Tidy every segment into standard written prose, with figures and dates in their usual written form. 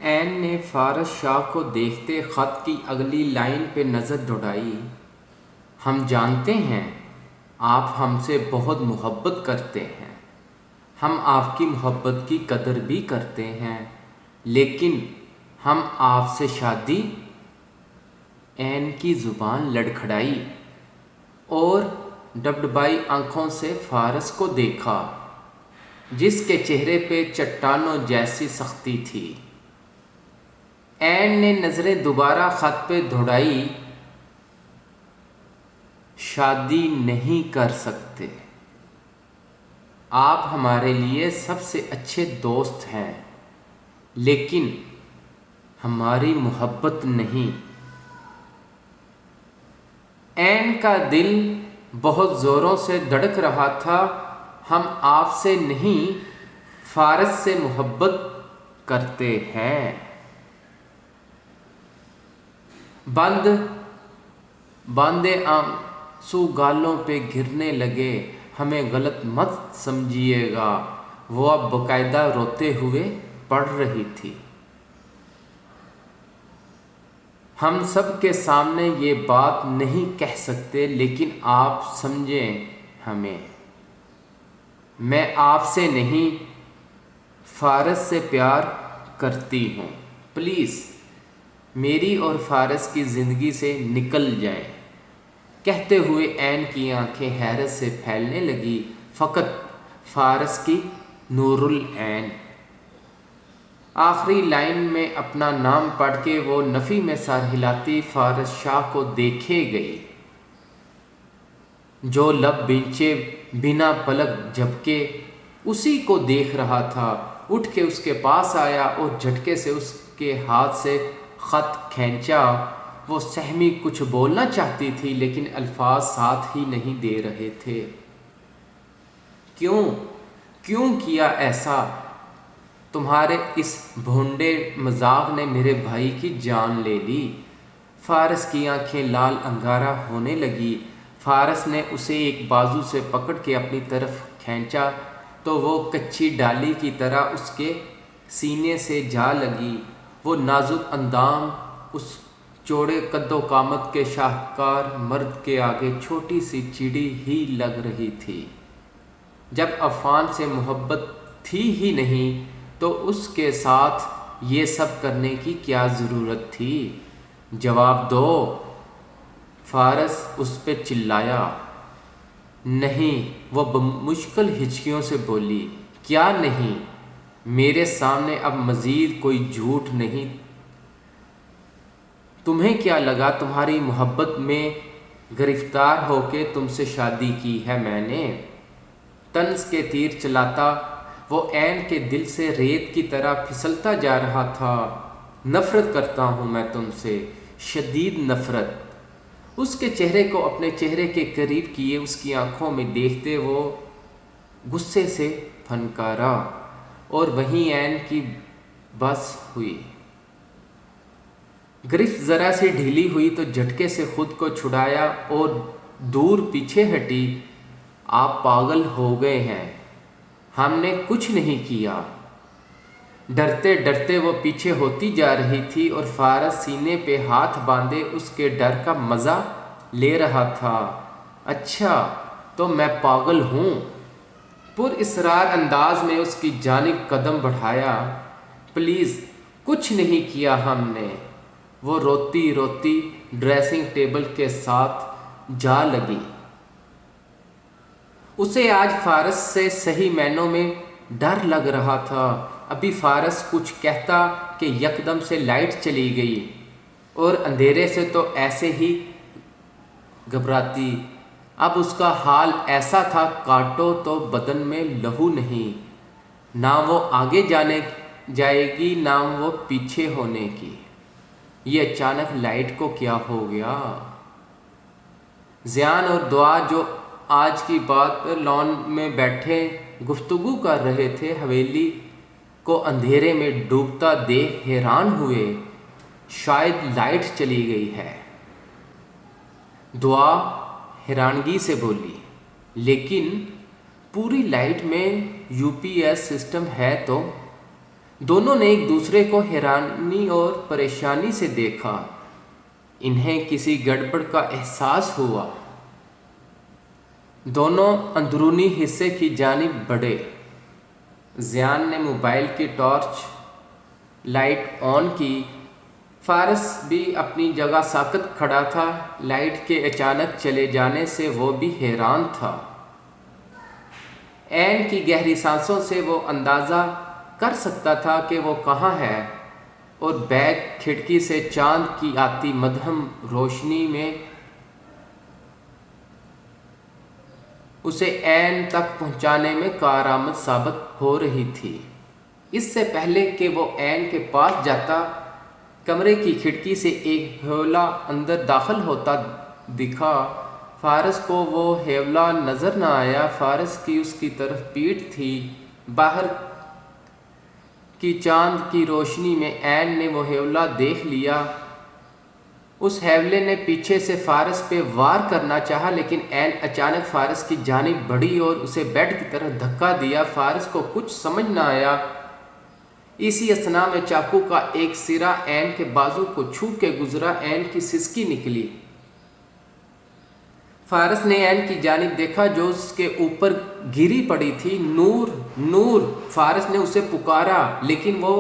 N نے فارس شاہ کو دیکھتے خط کی اگلی لائن پہ نظر دوڑائی۔ ہم جانتے ہیں آپ ہم سے بہت محبت کرتے ہیں، ہم آپ کی محبت کی قدر بھی کرتے ہیں، لیکن ہم آپ سے شادی۔ این کی زبان لڑکھڑائی اور ڈبڈبائی آنکھوں سے فارس کو دیکھا، جس کے چہرے پہ چٹانوں جیسی سختی تھی۔ این نے نظریں دوبارہ خط پہ دوڑائی۔ شادی نہیں کر سکتے، آپ ہمارے لیے سب سے اچھے دوست ہیں، لیکن ہماری محبت نہیں۔ این کا دل بہت زوروں سے دھڑک رہا تھا۔ ہم آپ سے نہیں، فارس سے محبت کرتے ہیں۔ باندے آنسو گالوں پہ گرنے لگے۔ ہمیں غلط مت سمجھیے گا، وہ اب باقاعدہ روتے ہوئے پڑھ رہی تھی۔ ہم سب کے سامنے یہ بات نہیں کہہ سکتے، لیکن آپ سمجھیں ہمیں۔ میں آپ سے نہیں، فارس سے پیار کرتی ہوں، پلیز میری اور فارس کی زندگی سے نکل جائیں۔ کہتے ہوئے این کی آنکھیں حیرت سے پھیلنے لگی، فقط فارس کی نور العین۔ آخری لائن میں اپنا نام پڑھ کے وہ نفی میں سر ہلاتی فارس شاہ کو دیکھے گئی، جو لب بینچے بنا پلک جھپکے اسی کو دیکھ رہا تھا۔ اٹھ کے اس کے پاس آیا اور جھٹکے سے اس کے ہاتھ سے خط کھینچا۔ وہ سہمی کچھ بولنا چاہتی تھی، لیکن الفاظ ساتھ ہی نہیں دے رہے تھے۔ کیوں کیا ایسا؟ تمہارے اس بھونڈے مذاق نے میرے بھائی کی جان لے لی۔ فارس کی آنکھیں لال انگارہ ہونے لگی۔ فارس نے اسے ایک بازو سے پکڑ کے اپنی طرف کھینچا تو وہ کچی ڈالی کی طرح اس کے سینے سے جا لگی۔ وہ نازک اندام اس چوڑے قد و قامت کے شاہکار مرد کے آگے چھوٹی سی چڑی ہی لگ رہی تھی۔ جب عفان سے محبت تھی ہی نہیں تو اس کے ساتھ یہ سب کرنے کی کیا ضرورت تھی؟ جواب دو، فارس اس پہ چلایا۔ نہیں، وہ بمشکل ہچکیوں سے بولی۔ کیا نہیں؟ میرے سامنے اب مزید کوئی جھوٹ نہیں۔ تمہیں کیا لگا تمہاری محبت میں گرفتار ہو کے تم سے شادی کی ہے میں نے؟ طنز کے تیر چلاتا وہ این کے دل سے ریت کی طرح پھسلتا جا رہا تھا۔ نفرت کرتا ہوں میں تم سے، شدید نفرت۔ اس کے چہرے کو اپنے چہرے کے قریب کیے، اس کی آنکھوں میں دیکھتے وہ غصے سے پھنکارا، اور وہیں این کی بس ہوئی۔ گرفت ذرا سی ڈھیلی ہوئی تو جھٹکے سے خود کو چھڑایا اور دور پیچھے ہٹی۔ آپ پاگل ہو گئے ہیں، ہم نے کچھ نہیں کیا۔ ڈرتے ڈرتے وہ پیچھے ہوتی جا رہی تھی اور فارس سینے پہ ہاتھ باندھے اس کے ڈر کا مزہ لے رہا تھا۔ اچھا تو میں پاگل ہوں؟ پر اصرار انداز میں اس کی جانب قدم بڑھایا۔ پلیز کچھ نہیں کیا ہم نے۔ وہ روتی روتی ڈریسنگ ٹیبل کے ساتھ جا لگی۔ اسے آج فارس سے صحیح معنوں میں ڈر لگ رہا تھا۔ ابھی فارس کچھ کہتا کہ یکدم سے لائٹ چلی گئی، اور اندھیرے سے تو ایسے ہی گھبراتی۔ اب اس کا حال ایسا تھا، کاٹو تو بدن میں لہو نہیں، نہ وہ آگے جائے گی نہ وہ پیچھے ہونے کی۔ یہ اچانک لائٹ کو کیا ہو گیا؟ زیان اور دعا جو آج کی بات پر لان میں بیٹھے گفتگو کر رہے تھے، حویلی کو اندھیرے میں ڈوبتا دیکھ حیران ہوئے۔ شاید لائٹ چلی گئی ہے، دعا حیرانگی سے بولی، لیکن پوری لائٹ میں UPS سسٹم ہے تو؟ دونوں نے ایک دوسرے کو حیرانی اور پریشانی سے دیکھا۔ انہیں کسی گڑبڑ کا احساس ہوا۔ دونوں اندرونی حصے کی جانب بڑھے۔ ضیان نے موبائل کی ٹارچ لائٹ آن کی۔ فارس بھی اپنی جگہ ساکت کھڑا تھا۔ لائٹ کے اچانک چلے جانے سے وہ بھی حیران تھا۔ عین کی گہری سانسوں سے وہ اندازہ کر سکتا تھا کہ وہ کہاں ہے، اور بیگ کھڑکی سے چاند کی آتی مدھم روشنی میں اسے عین تک پہنچانے میں کارآمد ثابت ہو رہی تھی۔ اس سے پہلے کہ وہ عین کے پاس جاتا، کمرے کی کھڑکی سے ایک ہیولا اندر داخل ہوتا دکھا۔ فارس کو وہ ہیولا نظر نہ آیا۔ فارس کی اس کی طرف پیٹھ تھی۔ باہر کی چاند کی روشنی میں عین نے وہ ہیولا دیکھ لیا۔ اس ہیولے نے پیچھے سے فارس پہ وار کرنا چاہا، لیکن عین اچانک فارس کی جانب بڑھی اور اسے بیڈ کی طرف دھکا دیا۔ فارس کو کچھ سمجھ نہ آیا۔ اسی اثنا میں چاقو کا ایک سرا عین کے بازو کو چھو کے گزرا۔ عین کی سسکی نکلی۔ فارس نے عین کی جانب دیکھا جو اس کے اوپر گری پڑی تھی۔ نور نور! فارس نے اسے پکارا، لیکن وہ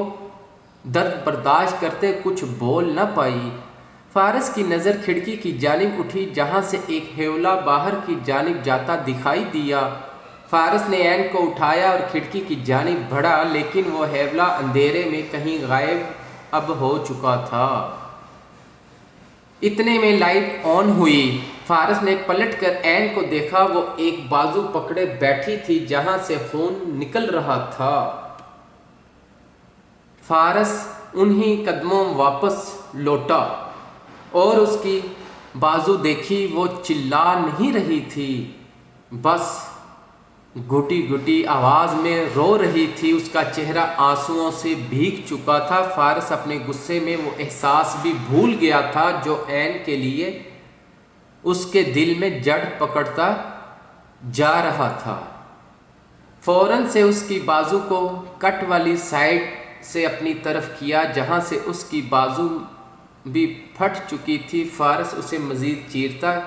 درد برداشت کرتے کچھ بول نہ پائی۔ فارس کی نظر کھڑکی کی جانب اٹھی، جہاں سے ایک ہیولا باہر کی جانب جاتا دکھائی دیا۔ فارس نے عین کو اٹھایا اور کھڑکی کی جانب بڑھا، لیکن وہ ہیولا اندھیرے میں کہیں غائب اب ہو چکا تھا۔ اتنے میں لائٹ آن ہوئی۔ فارس نے پلٹ کر عین کو دیکھا۔ وہ ایک بازو پکڑے بیٹھی تھی جہاں سے خون نکل رہا تھا۔ فارس انہی قدموں واپس لوٹا اور اس کی بازو دیکھی۔ وہ چلا نہیں رہی تھی، بس گھٹی گھٹی آواز میں رو رہی تھی۔ اس کا چہرہ آنسوؤں سے بھیگ چکا تھا۔ فارس اپنے غصے میں وہ احساس بھی بھول گیا تھا جو عین کے لیے اس کے دل میں جڑ پکڑتا جا رہا تھا۔ فوراً سے اس کی بازو کو کٹ والی سائڈ سے اپنی طرف کیا، جہاں سے اس کی بازو بھی پھٹ چکی تھی۔ فارس اسے مزید چیرتا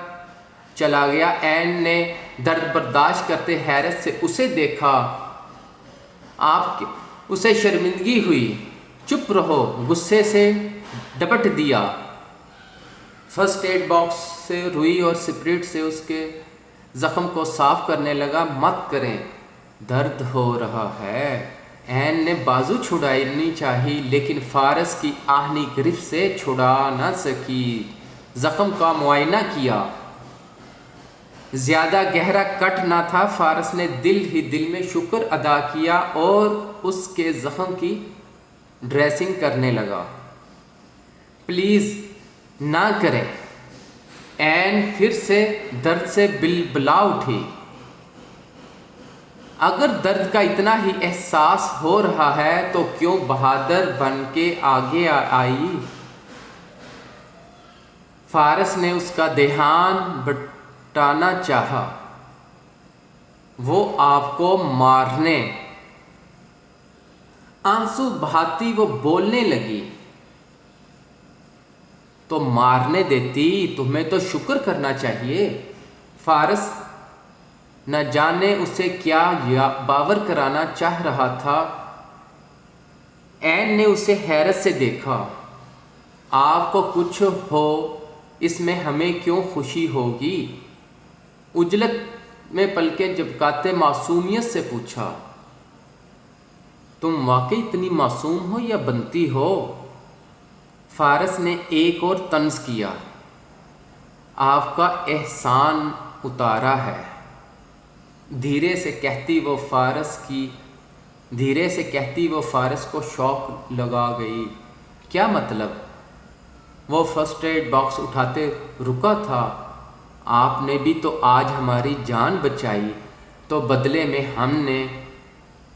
چلا گیا۔ عین نے درد برداشت کرتے حیرت سے اسے دیکھا۔ اسے شرمندگی ہوئی۔ چپ رہو! غصے سے ڈپٹ دیا۔ فرسٹ ایڈ باکس سے روئی اور اسپرٹ سے اس کے زخم کو صاف کرنے لگا۔ مت کریں، درد ہو رہا ہے۔ عین نے بازو چھڑانی چاہی، لیکن فارس کی آہنی گرفت سے چھڑا نہ سکی۔ زخم کا معائنہ کیا۔ زیادہ گہرا کٹ نہ تھا۔ فارس نے دل ہی دل میں شکر ادا کیا اور اس کے زخم کی ڈریسنگ کرنے لگا۔ پلیز نہ کریں! عین پھر سے درد سے بلبلا اٹھی۔ اگر درد کا اتنا ہی احساس ہو رہا ہے تو کیوں بہادر بن کے آگے آئی؟ فارس نے اس کا دھیان بٹانا چاہا۔ وہ آپ کو مارنے! آنسو بہاتی وہ بولنے لگی۔ تو مارنے دیتی، تمہیں تو شکر کرنا چاہیے۔ فارس نہ جانے اسے کیا باور کرانا چاہ رہا تھا۔ عین نے اسے حیرت سے دیکھا۔ آپ کو کچھ ہو اس میں ہمیں کیوں خوشی ہوگی؟ عجلت میں پلکیں جھپکاتے معصومیت سے پوچھا۔ تم واقعی اتنی معصوم ہو یا بنتی ہو؟ فارس نے ایک اور طنز کیا۔ آپ کا احسان اتارا ہے۔ دھیرے سے کہتی وہ فارس کو شوق لگا گئی۔ کیا مطلب؟ وہ فرسٹ ایڈ باکس اٹھاتے رکا تھا۔ آپ نے بھی تو آج ہماری جان بچائی، تو بدلے میں ہم نے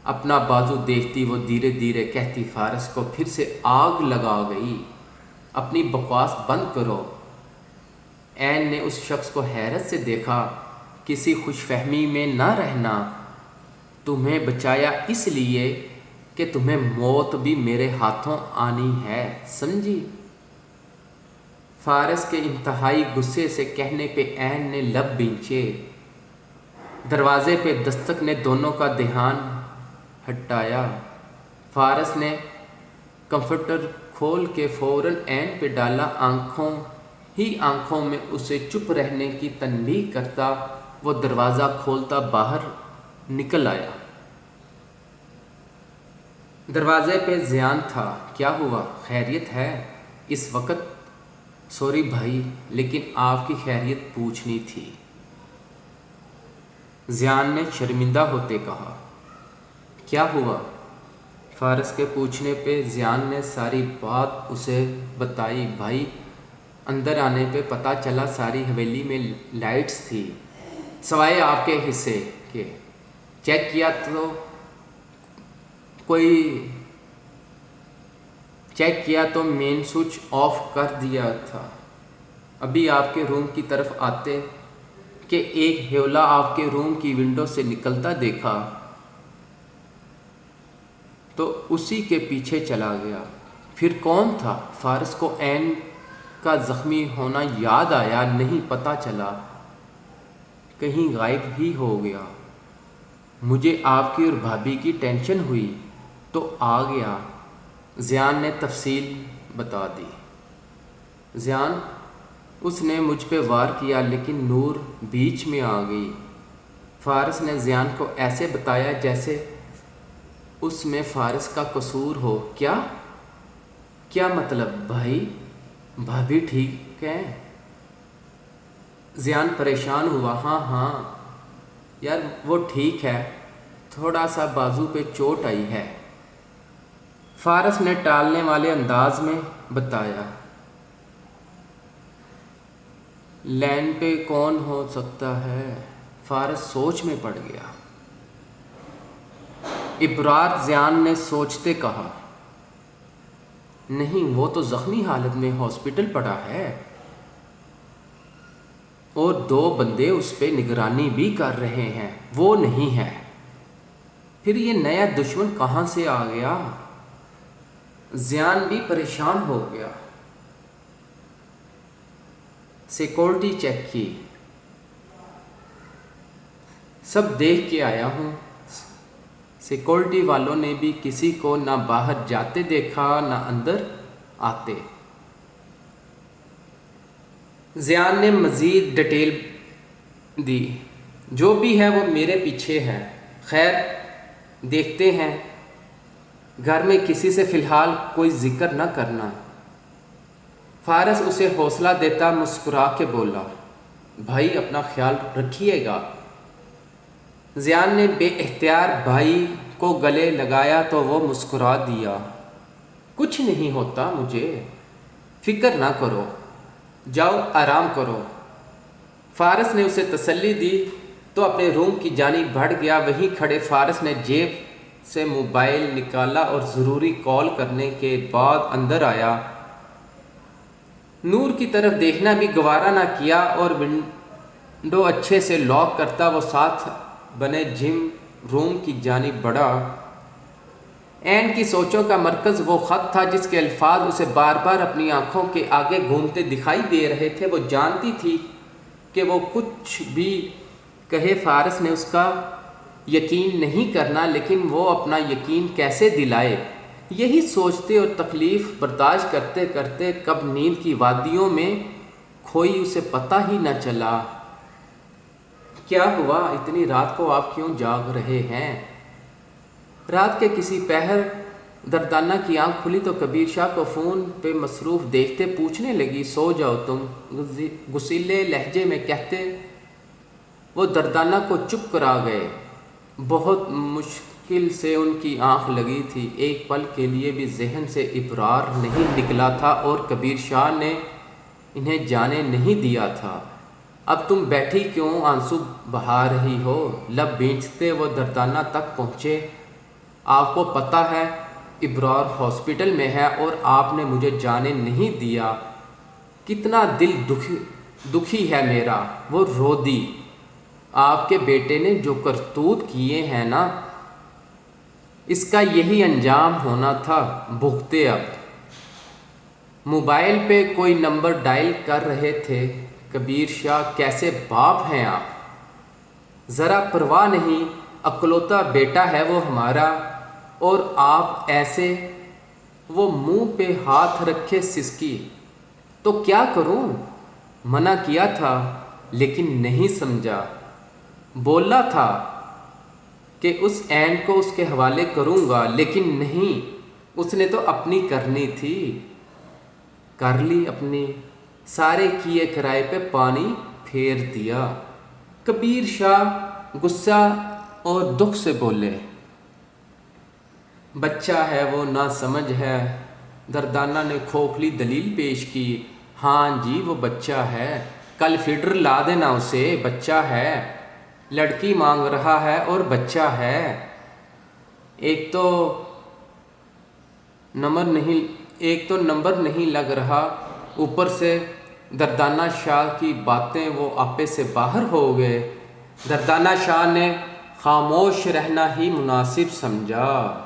اپنا بازو دیکھتی وہ دھیرے دھیرے کہتی فارس کو پھر سے آگ لگا گئی۔ اپنی بکواس بند کرو۔ عین نے اس شخص کو حیرت سے دیکھا۔ کسی خوش فہمی میں نہ رہنا۔ تمہیں بچایا اس لیے کہ تمہیں موت بھی میرے ہاتھوں آنی ہے، سمجھی؟ فارس کے انتہائی غصے سے کہنے پہ عین نے لب بھینچے۔ دروازے پہ دستک نے دونوں کا دھیان ہٹایا۔ فارس نے کمفرٹر کھول کے فوراً عین پہ ڈالا۔ آنکھوں میں اسے چپ رہنے کی تنبیہ کرتا وہ دروازہ کھولتا باہر نکل آیا۔ دروازے پہ زیان تھا۔ کیا ہوا؟ خیریت ہے؟ اس وقت؟ سوری بھائی، لیکن آپ کی خیریت پوچھنی تھی، زیان نے شرمندہ ہوتے کہا۔ کیا ہوا؟ فارس کے پوچھنے پہ زیان نے ساری بات اسے بتائی۔ بھائی، اندر آنے پہ پتہ چلا ساری حویلی میں لائٹس تھی سوائے آپ کے حصے کے۔ چیک کیا تو مین سوئچ آف کر دیا تھا۔ ابھی آپ کے روم کی طرف آتے کہ ایک ہیولا آپ کے روم کی ونڈو سے نکلتا دیکھا تو اسی کے پیچھے چلا گیا۔ پھر کون تھا؟ فارس کو عین کا زخمی ہونا یاد آیا۔ نہیں پتہ چلا، کہیں غائب ہی ہو گیا۔ مجھے آپ کی اور بھابھی کی ٹینشن ہوئی تو آ گیا۔ زیان نے تفصیل بتا دی۔ زیان، اس نے مجھ پہ وار کیا لیکن نور بیچ میں آ گئی۔ فارس نے زیان کو ایسے بتایا جیسے اس میں فارس کا قصور ہو۔ کیا مطلب بھائی؟ بھابھی ٹھیک ہے؟ زیان پریشان ہوا۔ ہاں یار، وہ ٹھیک ہے، تھوڑا سا بازو پہ چوٹ آئی ہے، فارس نے ٹالنے والے انداز میں بتایا۔ لین پہ کون ہو سکتا ہے؟ فارس سوچ میں پڑ گیا۔ ابرار، زیان نے سوچتے کہا۔ نہیں، وہ تو زخمی حالت میں ہاسپٹل پڑا ہے اور 2 بندے اس پہ نگرانی بھی کر رہے ہیں، وہ نہیں ہے۔ پھر یہ نیا دشمن کہاں سے آ گیا؟ زیان بھی پریشان ہو گیا۔ سیکورٹی چیک کی، سب دیکھ کے آیا ہوں۔ سیکورٹی والوں نے بھی کسی کو نہ باہر جاتے دیکھا نہ اندر آتے۔ زیان نے مزید ڈیٹیل دی۔ جو بھی ہے وہ میرے پیچھے ہے۔ خیر، دیکھتے ہیں۔ گھر میں کسی سے فی الحال کوئی ذکر نہ کرنا۔ فارس اسے حوصلہ دیتا مسکرا کے بولا۔ بھائی، اپنا خیال رکھیے گا۔ زیان نے بے اختیار بھائی کو گلے لگایا تو وہ مسکرا دیا۔ کچھ نہیں ہوتا مجھے، فکر نہ کرو، جاؤ آرام کرو۔ فارس نے اسے تسلی دی تو اپنے روم کی جانب بڑھ گیا۔ وہیں کھڑے فارس نے جیب سے موبائل نکالا اور ضروری کال کرنے کے بعد اندر آیا۔ نور کی طرف دیکھنا بھی گوارا نہ کیا اور ونڈو اچھے سے لاک کرتا وہ ساتھ بنے جم روم کی جانب بڑھا۔ عین کی سوچوں کا مرکز وہ خط تھا جس کے الفاظ اسے بار بار اپنی آنکھوں کے آگے گھومتے دکھائی دے رہے تھے۔ وہ جانتی تھی کہ وہ کچھ بھی کہے فارس نے اس کا یقین نہیں کرنا، لیکن وہ اپنا یقین کیسے دلائے؟ یہی سوچتے اور تکلیف برداشت کرتے کرتے کب نیند کی وادیوں میں کھوئی اسے پتہ ہی نہ چلا۔ کیا ہوا؟ اتنی رات کو آپ کیوں جاگ رہے ہیں؟ رات کے کسی پہر دردانہ کی آنکھ کھلی تو کبیر شاہ کو فون پہ مصروف دیکھتے پوچھنے لگی، سو جاؤ تم، غصیلے لہجے میں کہتے وہ دردانہ کو چپ کرا گئے۔ بہت مشکل سے ان کی آنکھ لگی تھی۔ ایک پل کے لیے بھی ذہن سے ابرار نہیں نکلا تھا اور کبیر شاہ نے انہیں جانے نہیں دیا تھا۔ اب تم بیٹھی کیوں آنسو بہا رہی ہو؟ لب بھینچتے وہ دردانہ تک پہنچے۔ آپ کو پتہ ہے ابرار ہاسپٹل میں ہے اور آپ نے مجھے جانے نہیں دیا۔ کتنا دل دکھی ہے میرا۔ وہ رو دی۔ آپ کے بیٹے نے جو کرتوت کیے ہیں نا، اس کا یہی انجام ہونا تھا، بھگتے اب۔ موبائل پہ کوئی نمبر ڈائل کر رہے تھے۔ کبیر شاہ کیسے باپ ہیں آپ، ذرا پرواہ نہیں، اکلوتا بیٹا ہے وہ ہمارا، اور آپ ایسے۔ وہ منہ پہ ہاتھ رکھے سسکی۔ تو کیا کروں؟ منع کیا تھا لیکن نہیں سمجھا۔ بولا تھا کہ اس اینٹ کو اس کے حوالے کروں گا، لیکن نہیں، اس نے تو اپنی کرنی تھی۔ کر لی اپنی، سارے کیے کرائے پہ پانی پھیر دیا۔ کبیر شاہ غصہ اور دکھ سے بولے، بچہ ہے وہ، نہ سمجھ ہے۔ دردانہ نے کھوکھلی دلیل پیش کی، ہاں جی وہ بچہ ہے، کل فیڈر لا دینا اسے، بچہ ہے، لڑکی مانگ رہا ہے اور بچہ ہے۔ ایک تو نمبر نہیں لگ رہا، اوپر سے دردانہ شاہ کی باتیں وہ آپے سے باہر ہو گئے۔ دردانہ شاہ نے خاموش رہنا ہی مناسب سمجھا۔